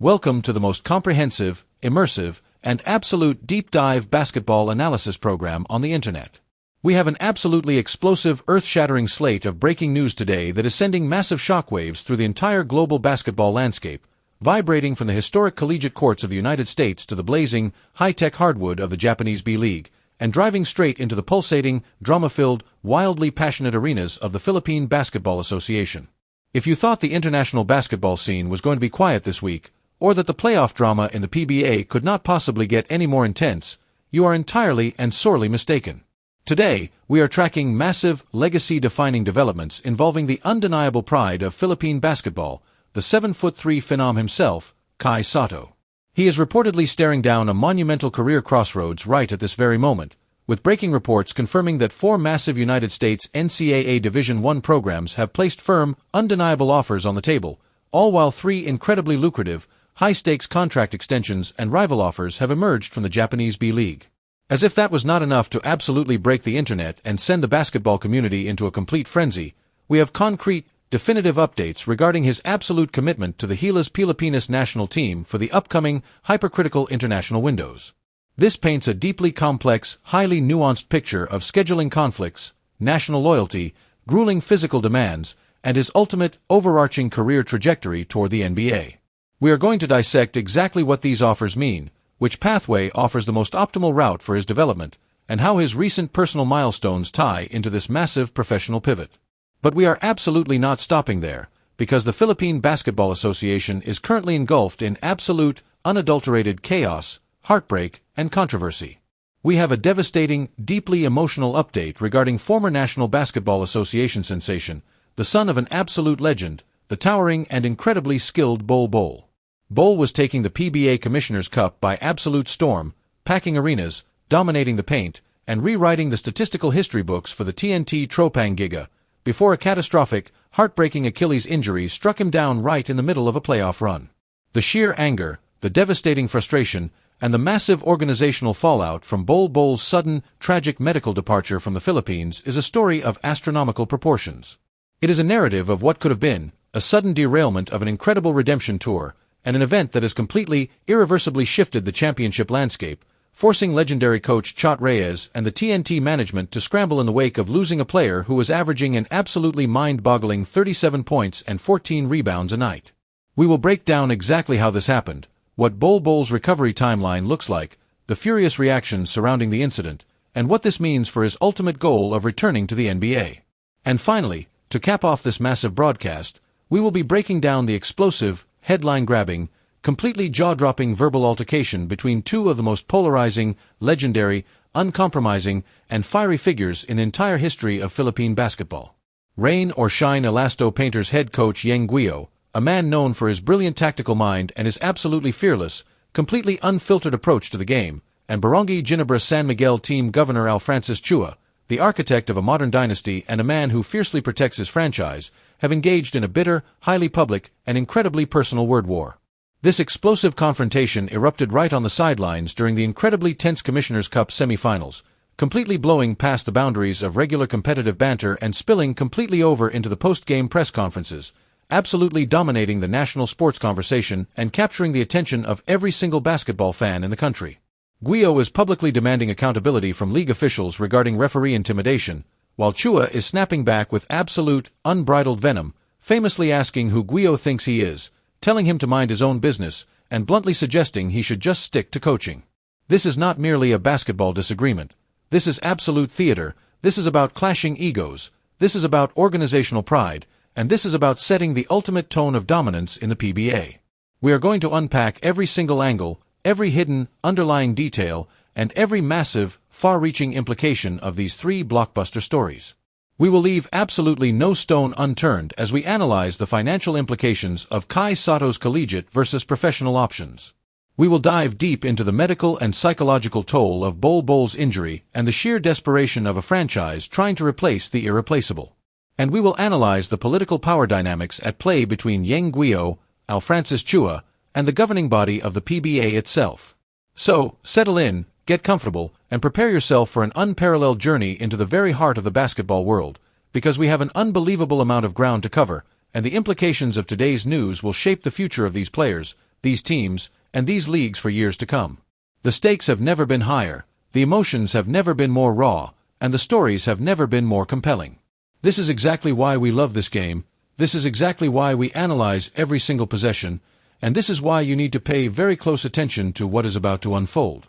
Welcome to the most comprehensive, immersive, and absolute deep dive basketball analysis program on the internet. We have an absolutely explosive, earth-shattering slate of breaking news today that is sending massive shockwaves through the entire global basketball landscape, vibrating from the historic collegiate courts of the United States to the blazing, high-tech hardwood of the Japanese B-League, and driving straight into the pulsating, drama-filled, wildly passionate arenas of the Philippine Basketball Association. If you thought the international basketball scene was going to be quiet this week, or that the playoff drama in the PBA could not possibly get any more intense, you are entirely and sorely mistaken. Today, we are tracking massive, legacy-defining developments involving the undeniable pride of Philippine basketball, the 7'3" phenom himself, Kai Sotto. He is reportedly staring down a monumental career crossroads right at this very moment, with breaking reports confirming that 4 massive United States NCAA Division I programs have placed firm, undeniable offers on the table, all while 3 incredibly lucrative, high-stakes contract extensions and rival offers have emerged from the Japanese B-League. As if that was not enough to absolutely break the internet and send the basketball community into a complete frenzy, we have concrete, definitive updates regarding his absolute commitment to the Gilas Pilipinas national team for the upcoming, hypercritical international windows. This paints a deeply complex, highly nuanced picture of scheduling conflicts, national loyalty, grueling physical demands, and his ultimate, overarching career trajectory toward the NBA. We are going to dissect exactly what these offers mean, which pathway offers the most optimal route for his development, and how his recent personal milestones tie into this massive professional pivot. But we are absolutely not stopping there, because the Philippine Basketball Association is currently engulfed in absolute, unadulterated chaos, heartbreak, and controversy. We have a devastating, deeply emotional update regarding former National Basketball Association sensation, the son of an absolute legend, the towering and incredibly skilled Bol Bol. Bol was taking the PBA Commissioner's Cup by absolute storm, packing arenas, dominating the paint, and rewriting the statistical history books for the TNT Tropang Giga, before a catastrophic, heartbreaking Achilles injury struck him down right in the middle of a playoff run. The sheer anger, the devastating frustration, and the massive organizational fallout from Bol Bol's sudden, tragic medical departure from the Philippines is a story of astronomical proportions. It is a narrative of what could have been, a sudden derailment of an incredible redemption tour, and an event that has completely, irreversibly shifted the championship landscape, forcing legendary coach Chot Reyes and the TNT management to scramble in the wake of losing a player who was averaging an absolutely mind-boggling 37 points and 14 rebounds a night. We will break down exactly how this happened, what Bol Bol's recovery timeline looks like, the furious reactions surrounding the incident, and what this means for his ultimate goal of returning to the NBA. And finally, to cap off this massive broadcast, we will be breaking down the explosive, headline-grabbing, completely jaw-dropping verbal altercation between 2 of the most polarizing, legendary, uncompromising, and fiery figures in the entire history of Philippine basketball. Rain or shine Elasto Painters head coach Yeng Guiao, a man known for his brilliant tactical mind and his absolutely fearless, completely unfiltered approach to the game, and Barangay Ginebra San Miguel team governor Alfrancis Chua, the architect of a modern dynasty and a man who fiercely protects his franchise, have engaged in a bitter, highly public, and incredibly personal word war. This explosive confrontation erupted right on the sidelines during the incredibly tense Commissioner's Cup semifinals, completely blowing past the boundaries of regular competitive banter and spilling completely over into the post-game press conferences, absolutely dominating the national sports conversation and capturing the attention of every single basketball fan in the country. Guiao is publicly demanding accountability from league officials regarding referee intimidation, while Chua is snapping back with absolute, unbridled venom, famously asking who Guiao thinks he is, telling him to mind his own business, and bluntly suggesting he should just stick to coaching. This is not merely a basketball disagreement. This is absolute theater, this is about clashing egos, this is about organizational pride, and this is about setting the ultimate tone of dominance in the PBA. We are going to unpack every single angle, every hidden, underlying detail, and every massive, far-reaching implication of these 3 blockbuster stories. We will leave absolutely no stone unturned as we analyze the financial implications of Kai Sotto's collegiate versus professional options. We will dive deep into the medical and psychological toll of Bol Bol's injury and the sheer desperation of a franchise trying to replace the irreplaceable. And we will analyze the political power dynamics at play between Yeng Guiao, Alfrancis Chua, and the governing body of the PBA itself. So, settle in, get comfortable, and prepare yourself for an unparalleled journey into the very heart of the basketball world, because we have an unbelievable amount of ground to cover, and the implications of today's news will shape the future of these players, these teams, and these leagues for years to come. The stakes have never been higher, the emotions have never been more raw, and the stories have never been more compelling. This is exactly why we love this game, this is exactly why we analyze every single possession, and this is why you need to pay very close attention to what is about to unfold.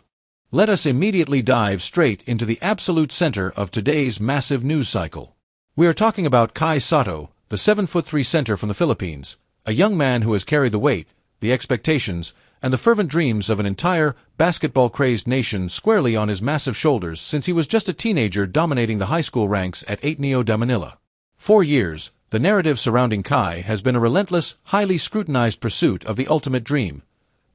Let us immediately dive straight into the absolute center of today's massive news cycle. We are talking about Kai Sotto, the 7'3" center from the Philippines, a young man who has carried the weight, the expectations, and the fervent dreams of an entire basketball-crazed nation squarely on his massive shoulders since he was just a teenager dominating the high school ranks at Ateneo de Manila. 4 years, the narrative surrounding Kai has been a relentless, highly scrutinized pursuit of the ultimate dream,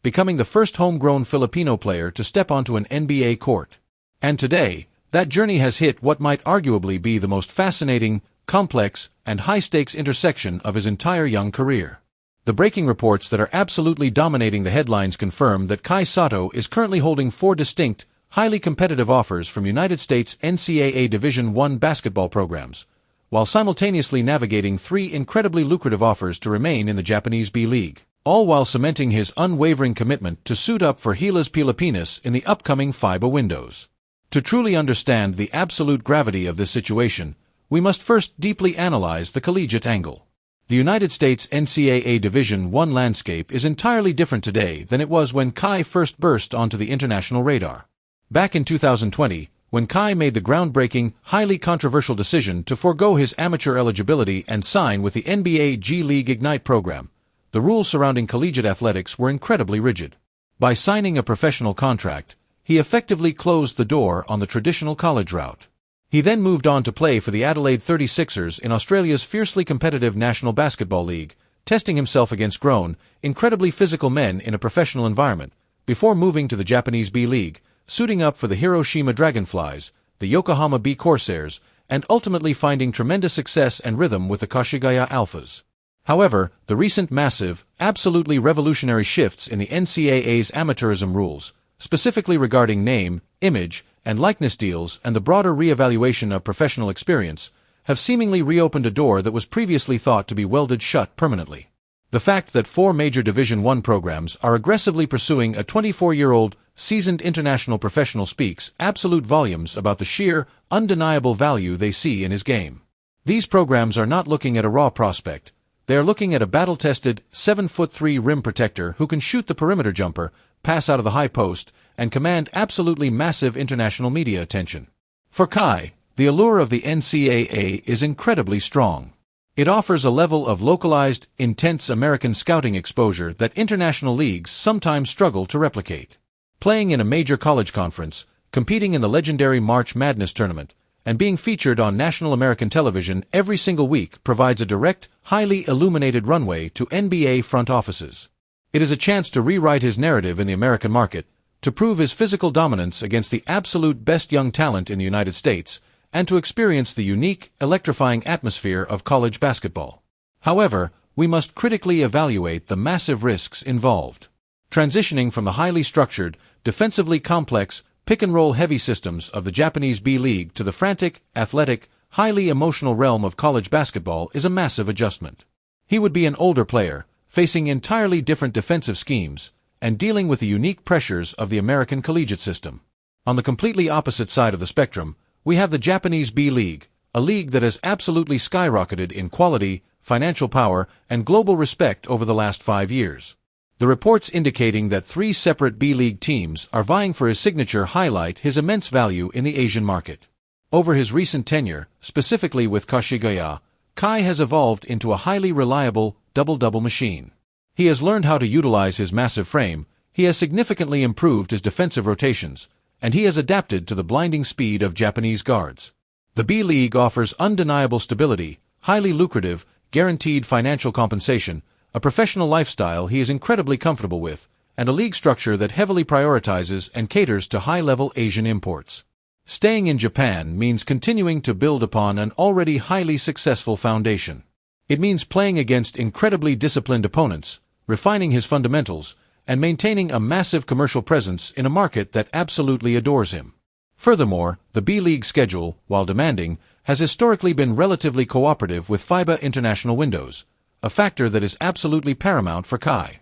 becoming the first homegrown Filipino player to step onto an NBA court. And today, that journey has hit what might arguably be the most fascinating, complex, and high-stakes intersection of his entire young career. The breaking reports that are absolutely dominating the headlines confirm that Kai Sotto is currently holding 4 distinct, highly competitive offers from United States NCAA Division I basketball programs, while simultaneously navigating 3 incredibly lucrative offers to remain in the Japanese B-League, all while cementing his unwavering commitment to suit up for Gilas Pilipinas in the upcoming FIBA windows. To truly understand the absolute gravity of this situation, we must first deeply analyze the collegiate angle. The United States NCAA Division I landscape is entirely different today than it was when Kai first burst onto the international radar. Back in 2020, when Kai made the groundbreaking, highly controversial decision to forego his amateur eligibility and sign with the NBA G League Ignite program, the rules surrounding collegiate athletics were incredibly rigid. By signing a professional contract, he effectively closed the door on the traditional college route. He then moved on to play for the Adelaide 36ers in Australia's fiercely competitive National Basketball League, testing himself against grown, incredibly physical men in a professional environment, before moving to the Japanese B-League, suiting up for the Hiroshima Dragonflies, the Yokohama B Corsairs, and ultimately finding tremendous success and rhythm with the Kashigaya Alphas. However, the recent massive, absolutely revolutionary shifts in the NCAA's amateurism rules, specifically regarding name, image, and likeness deals and the broader re-evaluation of professional experience, have seemingly reopened a door that was previously thought to be welded shut permanently. The fact that 4 major Division I programs are aggressively pursuing a 24-year-old, seasoned international professional speaks absolute volumes about the sheer, undeniable value they see in his game. These programs are not looking at a raw prospect. They are looking at a battle-tested, 7'3" rim protector who can shoot the perimeter jumper, pass out of the high post, and command absolutely massive international media attention. For Kai, the allure of the NCAA is incredibly strong. It offers a level of localized, intense American scouting exposure that international leagues sometimes struggle to replicate. Playing in a major college conference, competing in the legendary March Madness tournament, and being featured on national American television every single week provides a direct, highly illuminated runway to NBA front offices. It is a chance to rewrite his narrative in the American market, to prove his physical dominance against the absolute best young talent in the United States, and to experience the unique, electrifying atmosphere of college basketball. However, we must critically evaluate the massive risks involved. Transitioning from the highly structured, defensively complex, pick-and-roll heavy systems of the Japanese B-League to the frantic, athletic, highly emotional realm of college basketball is a massive adjustment. He would be an older player, facing entirely different defensive schemes, and dealing with the unique pressures of the American collegiate system. On the completely opposite side of the spectrum, we have the Japanese B-League, a league that has absolutely skyrocketed in quality, financial power, and global respect over the last 5 years. The reports indicating that 3 separate B-League teams are vying for his signature highlight his immense value in the Asian market. Over his recent tenure, specifically with Kashigaya, Kai has evolved into a highly reliable, double-double machine. He has learned how to utilize his massive frame, he has significantly improved his defensive rotations, and he has adapted to the blinding speed of Japanese guards. The B-League offers undeniable stability, highly lucrative, guaranteed financial compensation, a professional lifestyle he is incredibly comfortable with, and a league structure that heavily prioritizes and caters to high-level Asian imports. Staying in Japan means continuing to build upon an already highly successful foundation. It means playing against incredibly disciplined opponents, refining his fundamentals, and maintaining a massive commercial presence in a market that absolutely adores him. Furthermore, the B-League schedule, while demanding, has historically been relatively cooperative with FIBA international windows, a factor that is absolutely paramount for Kai.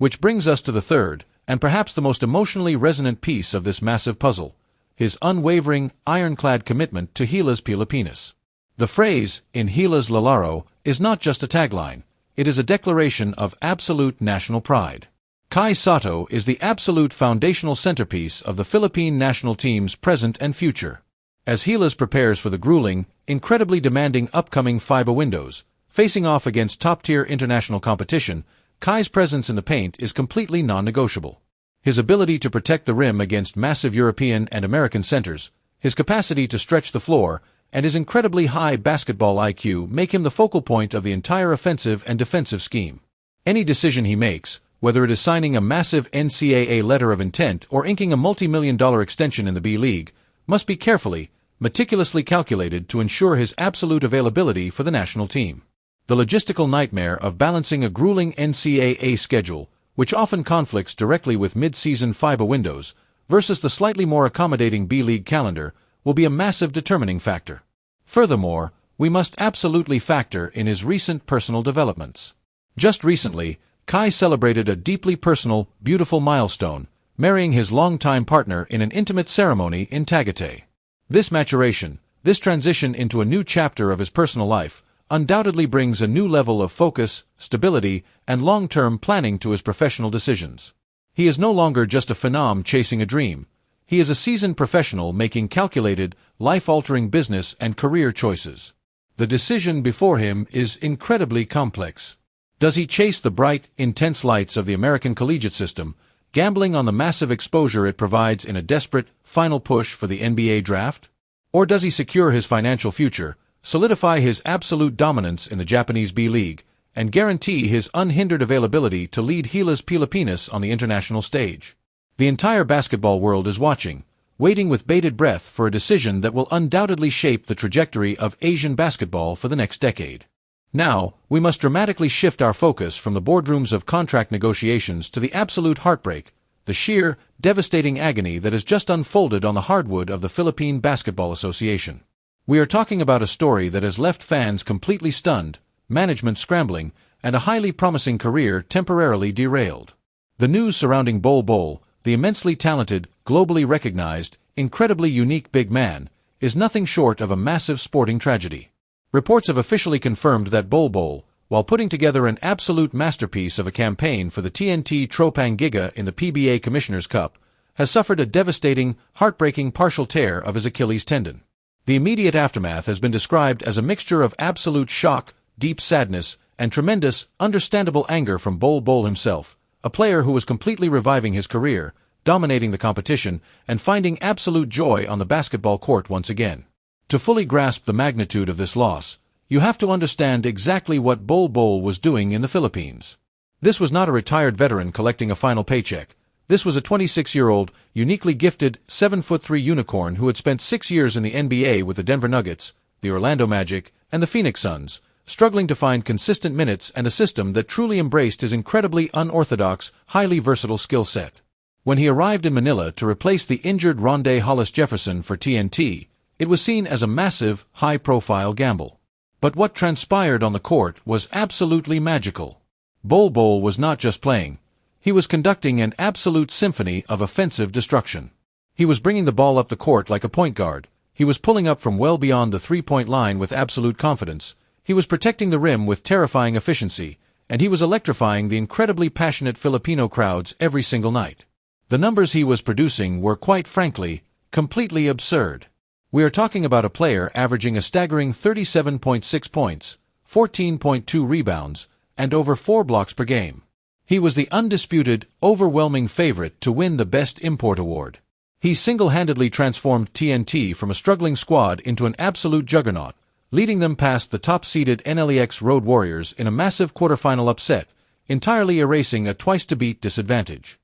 Which brings us to the third, and perhaps the most emotionally resonant piece of this massive puzzle: his unwavering, ironclad commitment to Gilas Pilipinas. The phrase, "in Gilas Lalaro," is not just a tagline, it is a declaration of absolute national pride. Kai Sotto is the absolute foundational centerpiece of the Philippine national team's present and future. As Gilas prepares for the grueling, incredibly demanding upcoming FIBA windows, facing off against top-tier international competition, Kai's presence in the paint is completely non-negotiable. His ability to protect the rim against massive European and American centers, his capacity to stretch the floor, and his incredibly high basketball IQ make him the focal point of the entire offensive and defensive scheme. Any decision he makes, whether it is signing a massive NCAA letter of intent or inking a multi-million-dollar extension in the B-League, must be carefully, meticulously calculated to ensure his absolute availability for the national team. The logistical nightmare of balancing a grueling NCAA schedule, which often conflicts directly with mid-season FIBA windows, versus the slightly more accommodating B-League calendar, will be a massive determining factor. Furthermore, we must absolutely factor in his recent personal developments. Just recently, Kai celebrated a deeply personal, beautiful milestone, marrying his longtime partner in an intimate ceremony in Tagaytay. This maturation, this transition into a new chapter of his personal life, undoubtedly brings a new level of focus, stability, and long-term planning to his professional decisions. He is no longer just a phenom chasing a dream. He is a seasoned professional making calculated, life-altering business and career choices. The decision before him is incredibly complex. Does he chase the bright, intense lights of the American collegiate system, gambling on the massive exposure it provides in a desperate, final push for the NBA draft? Or does he secure his financial future, solidify his absolute dominance in the Japanese B-League, and guarantee his unhindered availability to lead Gilas Pilipinas on the international stage? The entire basketball world is watching, waiting with bated breath for a decision that will undoubtedly shape the trajectory of Asian basketball for the next decade. Now, we must dramatically shift our focus from the boardrooms of contract negotiations to the absolute heartbreak, the sheer, devastating agony that has just unfolded on the hardwood of the Philippine Basketball Association. We are talking about a story that has left fans completely stunned, management scrambling, and a highly promising career temporarily derailed. The news surrounding Bol Bol, the immensely talented, globally recognized, incredibly unique big man, is nothing short of a massive sporting tragedy. Reports have officially confirmed that Bol Bol, while putting together an absolute masterpiece of a campaign for the TNT Tropang Giga in the PBA Commissioner's Cup, has suffered a devastating, heartbreaking partial tear of his Achilles tendon. The immediate aftermath has been described as a mixture of absolute shock, deep sadness, and tremendous, understandable anger from Bol Bol himself, a player who was completely reviving his career, dominating the competition, and finding absolute joy on the basketball court once again. To fully grasp the magnitude of this loss, you have to understand exactly what Bol Bol was doing in the Philippines. This was not a retired veteran collecting a final paycheck. This was a 26-year-old, uniquely gifted, 7'3" unicorn who had spent 6 years in the NBA with the Denver Nuggets, the Orlando Magic, and the Phoenix Suns, struggling to find consistent minutes and a system that truly embraced his incredibly unorthodox, highly versatile skill set. When he arrived in Manila to replace the injured Rondae Hollis Jefferson for TNT, it was seen as a massive, high-profile gamble. But what transpired on the court was absolutely magical. Bol Bol was not just playing. He was conducting an absolute symphony of offensive destruction. He was bringing the ball up the court like a point guard. He was pulling up from well beyond the three-point line with absolute confidence. He was protecting the rim with terrifying efficiency, and he was electrifying the incredibly passionate Filipino crowds every single night. The numbers he was producing were, quite frankly, completely absurd. We are talking about a player averaging a staggering 37.6 points, 14.2 rebounds, and over 4 blocks per game. He was the undisputed, overwhelming favorite to win the Best Import Award. He single-handedly transformed TNT from a struggling squad into an absolute juggernaut, leading them past the top-seeded NLEX Road Warriors in a massive quarterfinal upset, entirely erasing a twice-to-beat disadvantage.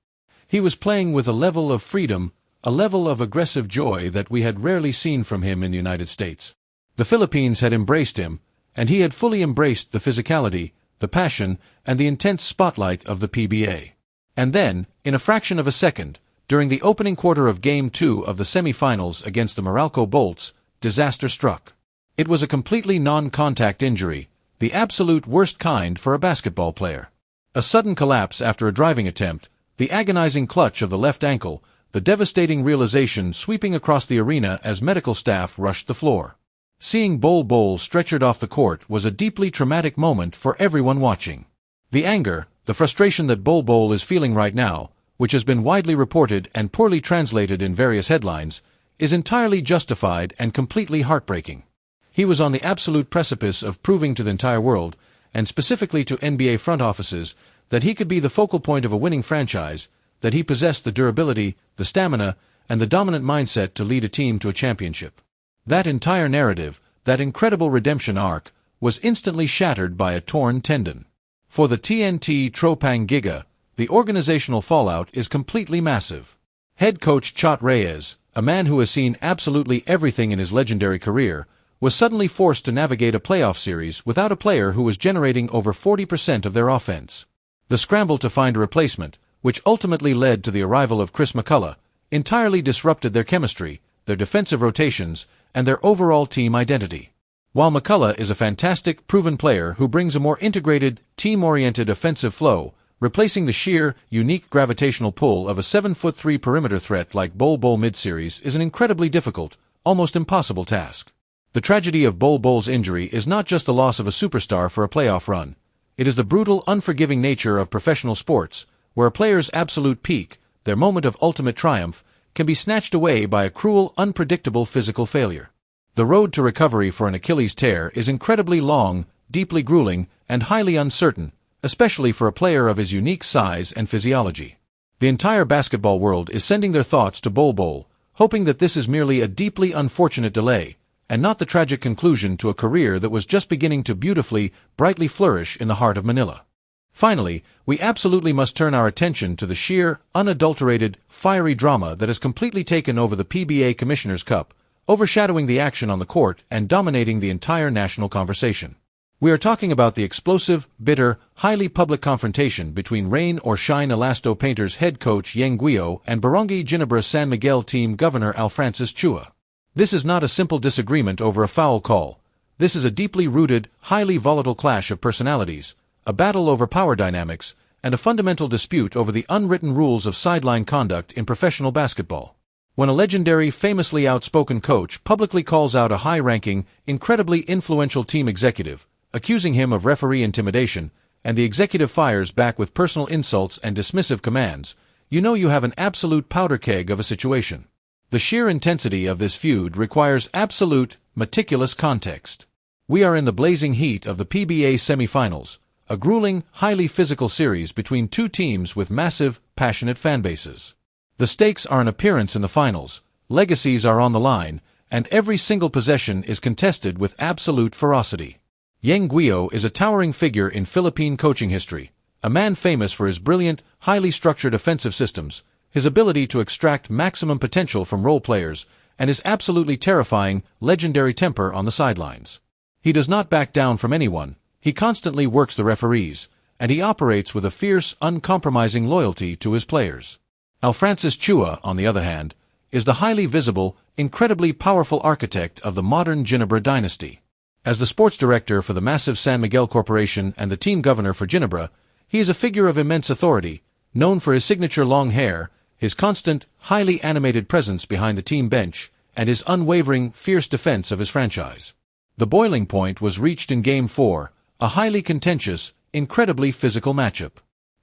He was playing with a level of freedom, a level of aggressive joy that we had rarely seen from him in the United States. The Philippines had embraced him, and he had fully embraced the physicality, the passion, and the intense spotlight of the PBA. And then, in a fraction of a second, during the opening quarter of Game 2 of the semifinals against the Meralco Bolts, disaster struck. It was a completely non-contact injury, the absolute worst kind for a basketball player. A sudden collapse after a driving attempt, the agonizing clutch of the left ankle, the devastating realization sweeping across the arena as medical staff rushed the floor. Seeing Bol Bol stretchered off the court was a deeply traumatic moment for everyone watching. The anger, the frustration that Bol Bol is feeling right now, which has been widely reported and poorly translated in various headlines, is entirely justified and completely heartbreaking. He was on the absolute precipice of proving to the entire world, and specifically to NBA front offices, that he could be the focal point of a winning franchise, that he possessed the durability, the stamina, and the dominant mindset to lead a team to a championship. That entire narrative, that incredible redemption arc, was instantly shattered by a torn tendon. For the TNT Tropang Giga, the organizational fallout is completely massive. Head coach Chot Reyes, a man who has seen absolutely everything in his legendary career, was suddenly forced to navigate a playoff series without a player who was generating over 40% of their offense. The scramble to find a replacement, which ultimately led to the arrival of Chris McCullough, entirely disrupted their chemistry, their defensive rotations, and their overall team identity. While McCullough is a fantastic, proven player who brings a more integrated, team-oriented offensive flow, replacing the sheer, unique gravitational pull of a 7'3" perimeter threat like Bol Bol mid-series is an incredibly difficult, almost impossible task. The tragedy of Bol Bol's injury is not just the loss of a superstar for a playoff run. It is the brutal, unforgiving nature of professional sports, where a player's absolute peak, their moment of ultimate triumph, can be snatched away by a cruel, unpredictable physical failure. The road to recovery for an Achilles tear is incredibly long, deeply grueling, and highly uncertain, especially for a player of his unique size and physiology. The entire basketball world is sending their thoughts to Bol Bol, hoping that this is merely a deeply unfortunate delay, and not the tragic conclusion to a career that was just beginning to beautifully, brightly flourish in the heart of Manila. Finally, we absolutely must turn our attention to the sheer, unadulterated, fiery drama that has completely taken over the PBA Commissioner's Cup, overshadowing the action on the court and dominating the entire national conversation. We are talking about the explosive, bitter, highly public confrontation between Rain or Shine Elasto Painters head coach Yeng Guiao and Barangay Ginebra San Miguel team governor Alfrancis Chua. This is not a simple disagreement over a foul call. This is a deeply rooted, highly volatile clash of personalities, a battle over power dynamics, and a fundamental dispute over the unwritten rules of sideline conduct in professional basketball. When a legendary, famously outspoken coach publicly calls out a high-ranking, incredibly influential team executive, accusing him of referee intimidation, and the executive fires back with personal insults and dismissive commands, you know you have an absolute powder keg of a situation. The sheer intensity of this feud requires absolute, meticulous context. We are in the blazing heat of the PBA semifinals, a grueling, highly physical series between two teams with massive, passionate fanbases. The stakes are an appearance in the finals, legacies are on the line, and every single possession is contested with absolute ferocity. Yeng Guiao is a towering figure in Philippine coaching history, a man famous for his brilliant, highly structured offensive systems, his ability to extract maximum potential from role players, and his absolutely terrifying, legendary temper on the sidelines. He does not back down from anyone, he constantly works the referees, and he operates with a fierce, uncompromising loyalty to his players. Alfrancis Chua, on the other hand, is the highly visible, incredibly powerful architect of the modern Ginebra dynasty. As the sports director for the massive San Miguel Corporation and the team governor for Ginebra, he is a figure of immense authority, known for his signature long hair, his constant, highly animated presence behind the team bench, and his unwavering, fierce defense of his franchise. The boiling point was reached in Game 4, a highly contentious, incredibly physical matchup.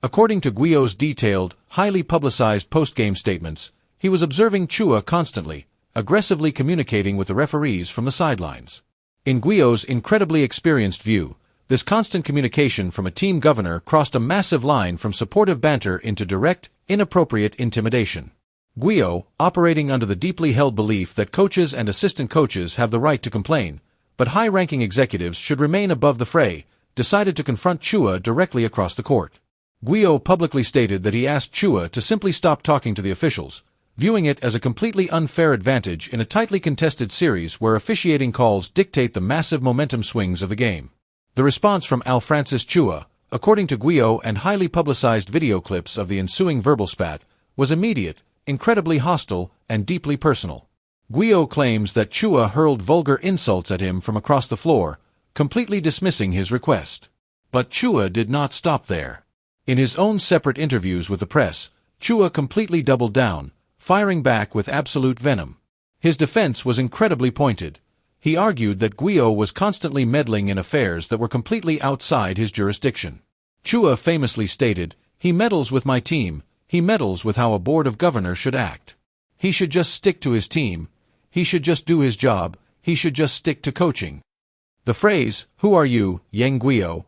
According to Guiao's detailed, highly publicized post-game statements, he was observing Chua constantly, aggressively communicating with the referees from the sidelines. In Guiao's incredibly experienced view, this constant communication from a team governor crossed a massive line from supportive banter into direct, inappropriate intimidation. Guiao, operating under the deeply held belief that coaches and assistant coaches have the right to complain, but high-ranking executives should remain above the fray, decided to confront Chua directly across the court. Guiao publicly stated that he asked Chua to simply stop talking to the officials, viewing it as a completely unfair advantage in a tightly contested series where officiating calls dictate the massive momentum swings of the game. The response from Alfrancis Chua, according to Guiao and highly publicized video clips of the ensuing verbal spat, was immediate, incredibly hostile, and deeply personal. Guiao claims that Chua hurled vulgar insults at him from across the floor, completely dismissing his request. But Chua did not stop there. In his own separate interviews with the press, Chua completely doubled down, firing back with absolute venom. His defense was incredibly pointed. He argued that Guiao was constantly meddling in affairs that were completely outside his jurisdiction. Chua famously stated, "He meddles with my team, he meddles with how a board of governors should act. He should just stick to his team, he should just do his job, he should just stick to coaching." The phrase, "Who are you, Yeng Guiao?"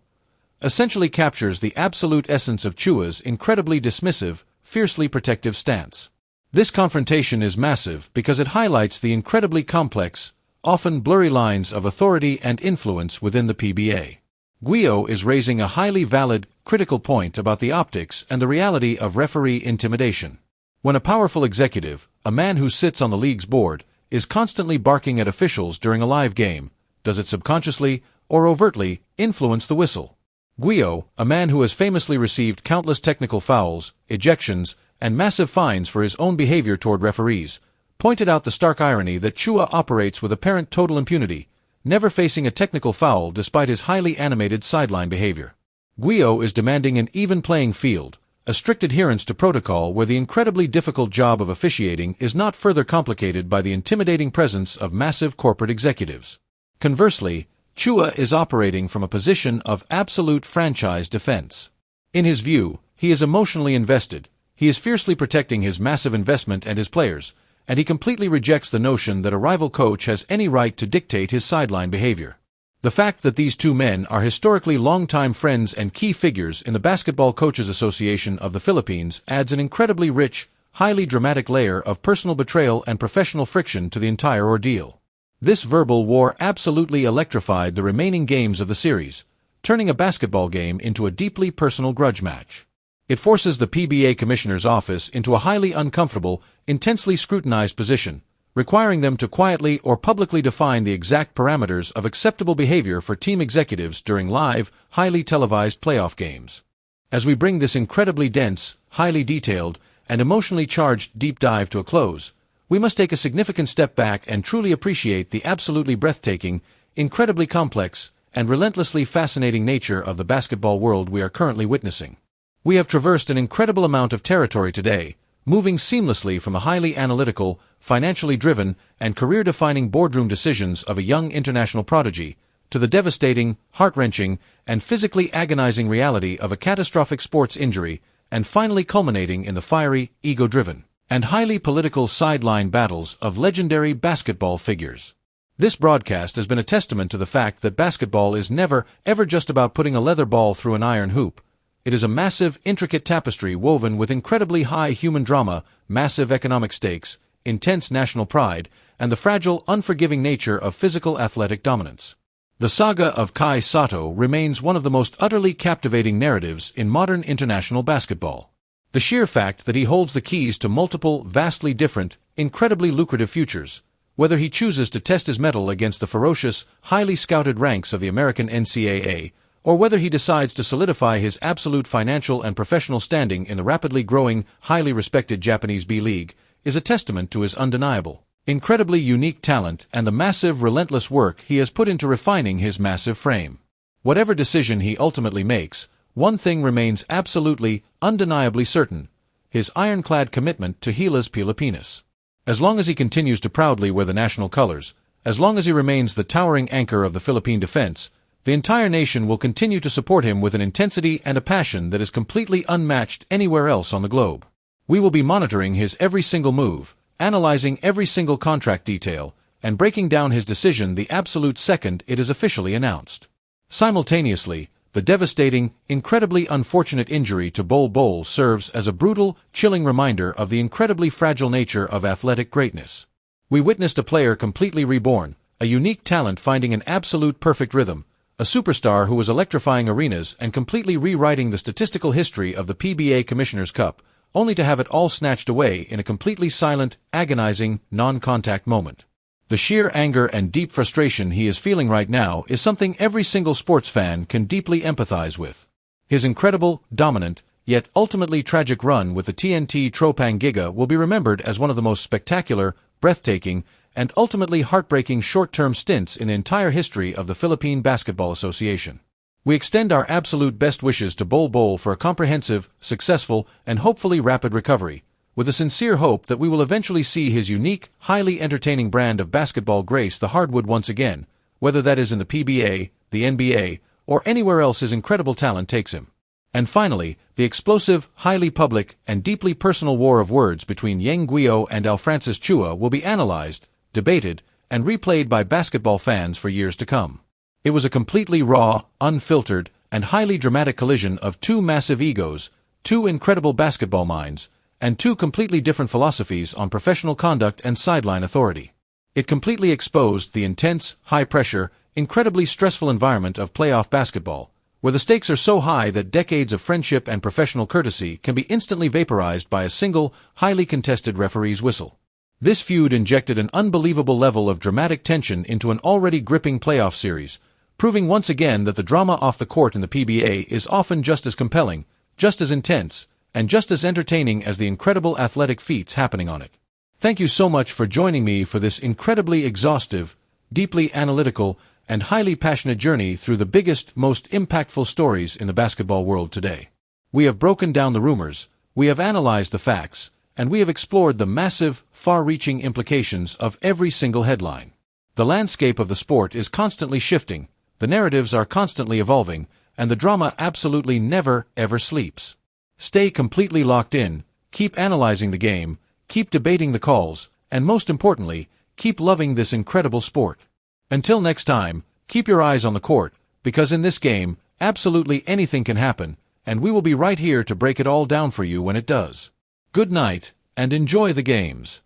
essentially captures the absolute essence of Chua's incredibly dismissive, fiercely protective stance. This confrontation is massive because it highlights the incredibly complex, often blurry lines of authority and influence within the PBA. Guiao is raising a highly valid, critical point about the optics and the reality of referee intimidation. When a powerful executive, a man who sits on the league's board, is constantly barking at officials during a live game, does it subconsciously or overtly influence the whistle? Guiao, a man who has famously received countless technical fouls, ejections, and massive fines for his own behavior toward referees, pointed out the stark irony that Chua operates with apparent total impunity, never facing a technical foul despite his highly animated sideline behavior. Guiao is demanding an even playing field, a strict adherence to protocol where the incredibly difficult job of officiating is not further complicated by the intimidating presence of massive corporate executives. Conversely, Chua is operating from a position of absolute franchise defense. In his view, he is emotionally invested, he is fiercely protecting his massive investment and his players, and he completely rejects the notion that a rival coach has any right to dictate his sideline behavior. The fact that these two men are historically longtime friends and key figures in the Basketball Coaches Association of the Philippines adds an incredibly rich, highly dramatic layer of personal betrayal and professional friction to the entire ordeal. This verbal war absolutely electrified the remaining games of the series, turning a basketball game into a deeply personal grudge match. It forces the PBA Commissioner's office into a highly uncomfortable, intensely scrutinized position, requiring them to quietly or publicly define the exact parameters of acceptable behavior for team executives during live, highly televised playoff games. As we bring this incredibly dense, highly detailed, and emotionally charged deep dive to a close, we must take a significant step back and truly appreciate the absolutely breathtaking, incredibly complex, and relentlessly fascinating nature of the basketball world we are currently witnessing. We have traversed an incredible amount of territory today, moving seamlessly from the highly analytical, financially driven, and career-defining boardroom decisions of a young international prodigy, to the devastating, heart-wrenching, and physically agonizing reality of a catastrophic sports injury, and finally culminating in the fiery, ego-driven, and highly political sideline battles of legendary basketball figures. This broadcast has been a testament to the fact that basketball is never, ever just about putting a leather ball through an iron hoop. It is a massive, intricate tapestry woven with incredibly high human drama, massive economic stakes, intense national pride, and the fragile, unforgiving nature of physical athletic dominance. The saga of Kai Sotto remains one of the most utterly captivating narratives in modern international basketball. The sheer fact that he holds the keys to multiple, vastly different, incredibly lucrative futures, whether he chooses to test his mettle against the ferocious, highly scouted ranks of the American NCAA, or whether he decides to solidify his absolute financial and professional standing in the rapidly growing, highly respected Japanese B-League, is a testament to his undeniable, incredibly unique talent and the massive, relentless work he has put into refining his massive frame. Whatever decision he ultimately makes, one thing remains absolutely, undeniably certain: his ironclad commitment to Gilas Pilipinas. As long as he continues to proudly wear the national colors, as long as he remains the towering anchor of the Philippine defense, the entire nation will continue to support him with an intensity and a passion that is completely unmatched anywhere else on the globe. We will be monitoring his every single move, analyzing every single contract detail, and breaking down his decision the absolute second it is officially announced. Simultaneously, the devastating, incredibly unfortunate injury to Bol Bol serves as a brutal, chilling reminder of the incredibly fragile nature of athletic greatness. We witnessed a player completely reborn, a unique talent finding an absolute perfect rhythm, a superstar who was electrifying arenas and completely rewriting the statistical history of the PBA Commissioner's Cup, only to have it all snatched away in a completely silent, agonizing, non-contact moment. The sheer anger and deep frustration he is feeling right now is something every single sports fan can deeply empathize with. His incredible, dominant, yet ultimately tragic run with the TNT Tropang Giga will be remembered as one of the most spectacular, breathtaking, and ultimately heartbreaking short-term stints in the entire history of the Philippine Basketball Association. We extend our absolute best wishes to Bol Bol for a comprehensive, successful, and hopefully rapid recovery, with a sincere hope that we will eventually see his unique, highly entertaining brand of basketball grace the hardwood once again, whether that is in the PBA, the NBA, or anywhere else his incredible talent takes him. And finally, the explosive, highly public, and deeply personal war of words between Yeng Guiao and Alfrancis Chua will be analyzed, debated, and replayed by basketball fans for years to come. It was a completely raw, unfiltered, and highly dramatic collision of two massive egos, two incredible basketball minds, and two completely different philosophies on professional conduct and sideline authority. It completely exposed the intense, high-pressure, incredibly stressful environment of playoff basketball, where the stakes are so high that decades of friendship and professional courtesy can be instantly vaporized by a single, highly contested referee's whistle. This feud injected an unbelievable level of dramatic tension into an already gripping playoff series, proving once again that the drama off the court in the PBA is often just as compelling, just as intense, and just as entertaining as the incredible athletic feats happening on it. Thank you so much for joining me for this incredibly exhaustive, deeply analytical, and highly passionate journey through the biggest, most impactful stories in the basketball world today. We have broken down the rumors, we have analyzed the facts, and we have explored the massive, far-reaching implications of every single headline. The landscape of the sport is constantly shifting, the narratives are constantly evolving, and the drama absolutely never, ever sleeps. Stay completely locked in, keep analyzing the game, keep debating the calls, and most importantly, keep loving this incredible sport. Until next time, keep your eyes on the court, because in this game, absolutely anything can happen, and we will be right here to break it all down for you when it does. Good night, and enjoy the games.